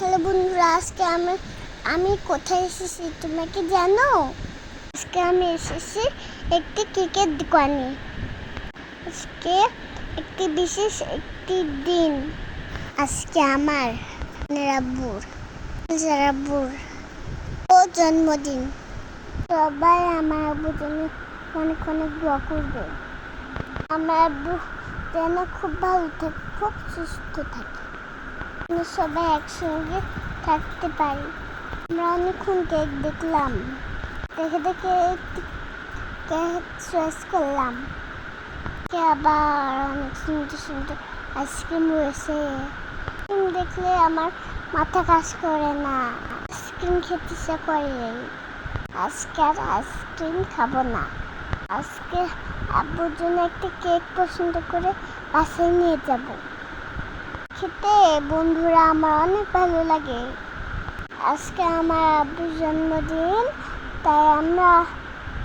Hello বন্ধুরা, আজকে আমি কোথায় এসেছি তোমরা কি জানো? আজকে আমি এসেছি একটি কেকের দোকানে। আজকে একটি বিশেষ একটি দিন। আজকে আমার আব্বুর ও জন্মদিন। সবাই আমার আব্বুর জন্য অনেক অনেক দোয়া করবে। আমার আব্বু যেন খুব ভালো থাকে, খুব সুস্থ থাকে, সবাই একসঙ্গে থাকতে পারি। আমরা অনেকক্ষণ কেক দেখলাম, দেখে কেক চয়েস করলাম। আবার অনেক সুন্দর সুন্দর আইসক্রিম রয়েছে। আইসক্রিম দেখলে আমার মাথা কাজ করে না, আইসক্রিম খেতে ইচ্ছা করে। আজকে আর আইসক্রিম খাবো না। আজকে আব্বুর জন্য একটা কেক পছন্দ করে বাসায় নিয়ে যাবো খেতে। বন্ধুরা, আমার অনেক ভালো লাগে। আজকে আমার আব্বুর জন্মদিন, তাই আমরা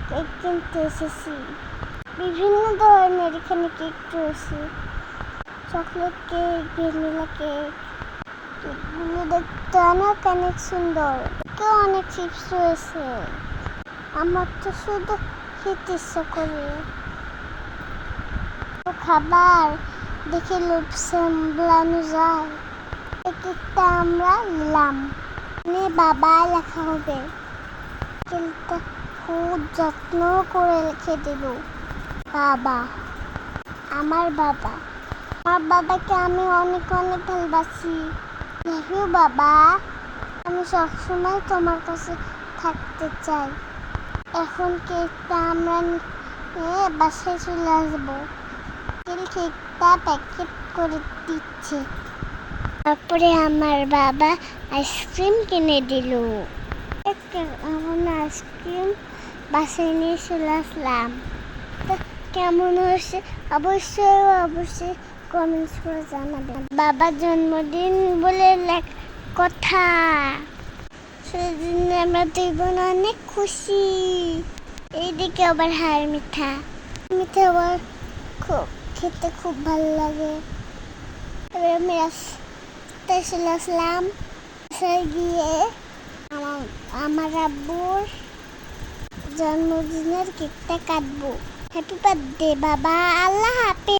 কেক কিনতে এসেছি। বিভিন্ন ধরনের এখানে কেক রয়েছে, চকলেট কেক, ভ্যানিলা কেক। কেকগুলো দেখতে অনেক সুন্দর। কেউ অনেক চিপস রয়েছে। আমার তো শুধু খেতে ইচ্ছা করে। খাবার দেখে লোভ সামলানো যায়। কেকটা আমরা নিলাম, বাবা লেখা হবে। কেকটা খুব যত্ন করে রেখে দিল আমার বাবাকে আমি অনেক অনেক ভালোবাসি। দেখো বাবা, আমি সবসময় তোমার কাছে থাকতে চাই। এখন কেকটা আমরা নিয়ে বাসায় চলে আসবো। কেকটা প্যাকেট করে দিচ্ছে। তারপরে আমার বাবা আইসক্রিম কিনে দিল। আমরা আইসক্রিম বাসায় নিয়ে চলে আসলাম। কেমন হয়েছে অবশ্যই কমেন্টস করে জানাবেন। বাবার জন্মদিন বলে কথা, সেদিন আমরা দুই বোন অনেক খুশি। এইদিকে আবার হাড় মিঠা আবার খেতে খুব ভালো লাগে। এবার আমি রাস্তায় চলে আসলাম। বাসায় গিয়ে আমার আব্বুর জন্মদিনের কেকটা কাটবো। হ্যাপি বার্থডে বাবা, আল্লাহ হাফেজ।